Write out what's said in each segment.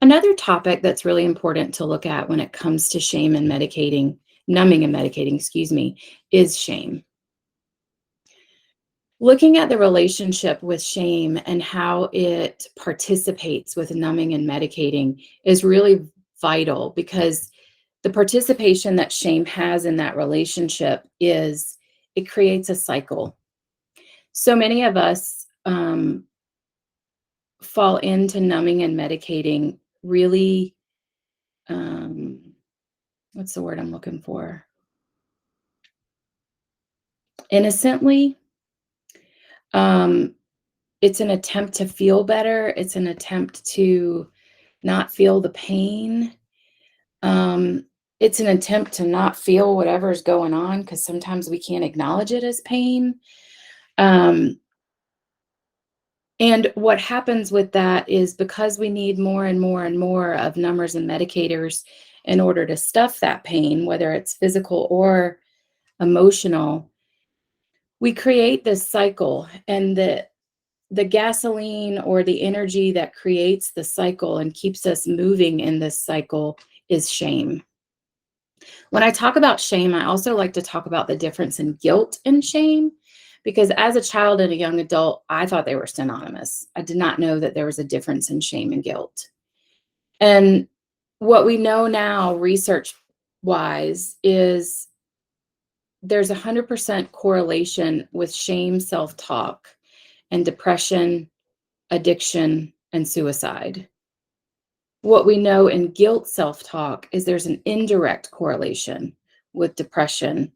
Another topic that's really important to look at when it comes to shame and medicating, numbing and medicating, excuse me, is shame. Looking at the relationship with shame and how it participates with numbing and medicating is really vital because the participation that shame has in that relationship is it creates a cycle. So many of us fall into numbing and medicating really, um, what's the word I'm looking for? Innocently. Um, it's an attempt to feel better. It's an attempt to not feel the pain. Um, it's an attempt to not feel whatever's going on because sometimes we can't acknowledge it as pain. Um, and what happens with that is because we need more and more and more of numbers and medicators in order to stuff that pain, whether it's physical or emotional, we create this cycle, and the gasoline or the energy that creates the cycle and keeps us moving in this cycle is shame. When I talk about shame, I also like to talk about the difference in guilt and shame, because as a child and a young adult, I thought they were synonymous. I did not know that there was a difference in shame and guilt. And what we know now, research wise, is there's 100% correlation with shame, self talk, and depression, addiction, and suicide. What we know in guilt self talk is there's an indirect correlation with depression,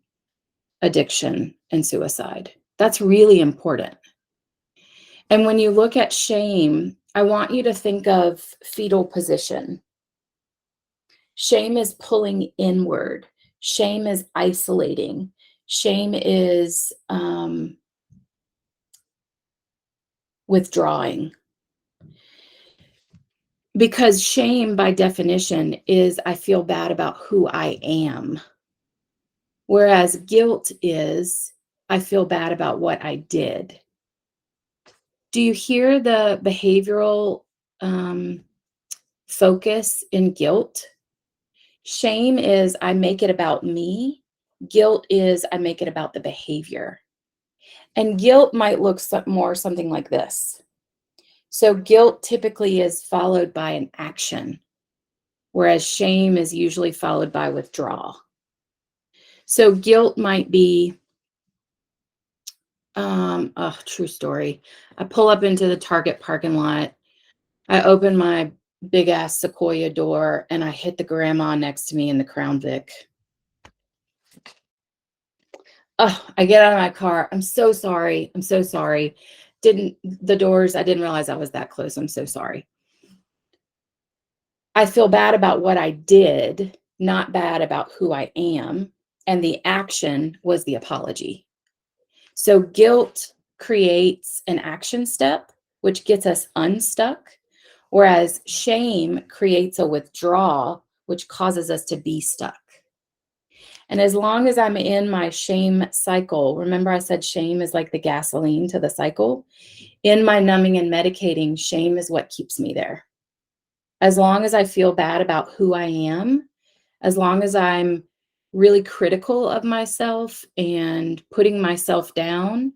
addiction, and suicide. That's really important. And when you look at shame, I want you to think of fetal position. Shame is pulling inward, shame is isolating, shame is withdrawing. Because shame, by definition, is I feel bad about who I am. Whereas guilt is I feel bad about what I did. Do you hear the behavioral focus in guilt? Shame is I make it about me. Guilt is I make it about the behavior. And guilt might look more something like this. So guilt typically is followed by an action, whereas shame is usually followed by withdrawal. So guilt might be, true story. I pull up into the Target parking lot. I open my big ass Sequoia door and I hit the grandma next to me in the Crown Vic. Oh, I get out of my car. I'm so sorry. I'm so sorry. I didn't realize I was that close. I'm so sorry. I feel bad about what I did, not bad about who I am. And the action was the apology. So guilt creates an action step, which gets us unstuck, whereas shame creates a withdrawal, which causes us to be stuck. And as long as I'm in my shame cycle, remember I said shame is like the gasoline to the cycle. In my numbing and medicating, shame is what keeps me there. As long as I feel bad about who I am, as long as I'm really critical of myself and putting myself down,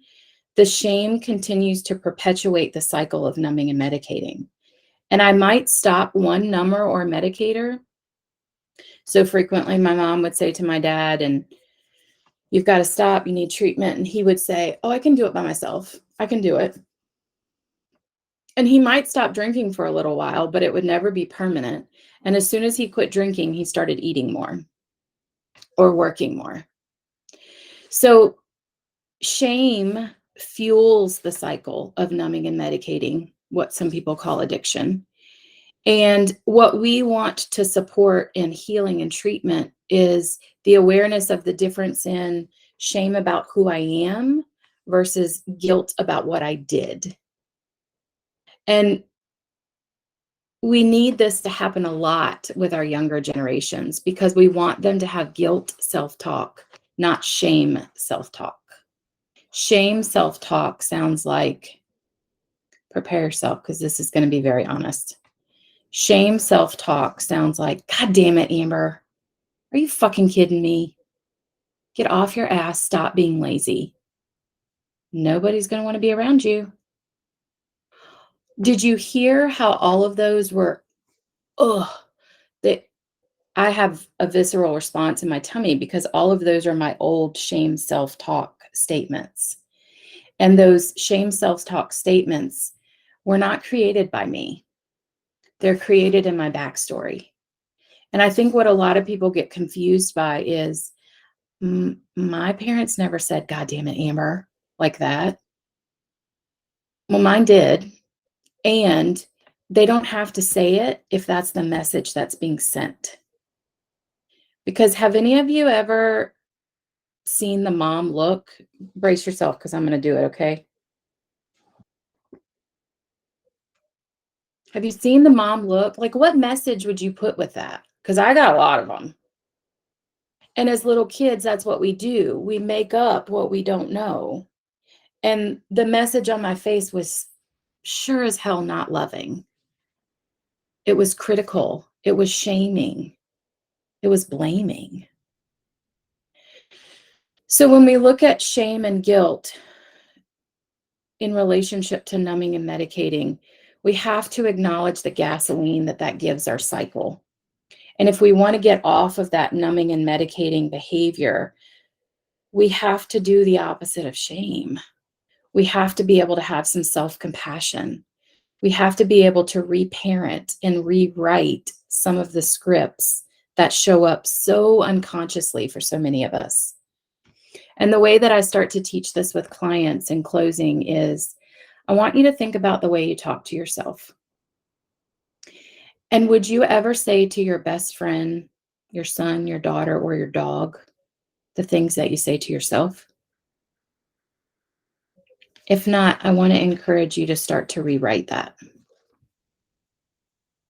the shame continues to perpetuate the cycle of numbing and medicating. And I might stop one number or medicator. So frequently my mom would say to my dad, and you've got to stop, you need treatment. And he would say, oh, I can do it by myself. I can do it. And he might stop drinking for a little while, but it would never be permanent. And as soon as he quit drinking, he started eating more or working more. So shame fuels the cycle of numbing and medicating, what some people call addiction. And what we want to support in healing and treatment is the awareness of the difference in shame about who I am versus guilt about what I did. And we need this to happen a lot with our younger generations because we want them to have guilt self-talk, not shame self-talk. Shame self-talk sounds like, prepare yourself because this is going to be very honest. Shame self-talk sounds like, God damn it, Amber. Are you fucking kidding me? Get off your ass. Stop being lazy. Nobody's going to want to be around you. Did you hear how all of those were, ugh, that I have a visceral response in my tummy because all of those are my old shame self-talk statements. And those shame self-talk statements were not created by me. They're created in my backstory. And I think what a lot of people get confused by is my parents never said, God damn it, Amber, like that. Well, mine did. And they don't have to say it if that's the message that's being sent. Because have any of you ever seen the mom look? Brace yourself because I'm going to do it, okay? Have you seen the mom look? Like, what message would you put with that? Because I got a lot of them. And as little kids, that's what we do. We make up what we don't know. And the message on my face was sure as hell not loving. It was critical. It was shaming. It was blaming. So when we look at shame and guilt in relationship to numbing and medicating, we have to acknowledge the gasoline that gives our cycle. And if we want to get off of that numbing and medicating behavior, we have to do the opposite of shame. We have to be able to have some self-compassion. We have to be able to reparent and rewrite some of the scripts that show up so unconsciously for so many of us. And the way that I start to teach this with clients in closing is I want you to think about the way you talk to yourself. And would you ever say to your best friend, your son, your daughter, or your dog, the things that you say to yourself? If not, I want to encourage you to start to rewrite that.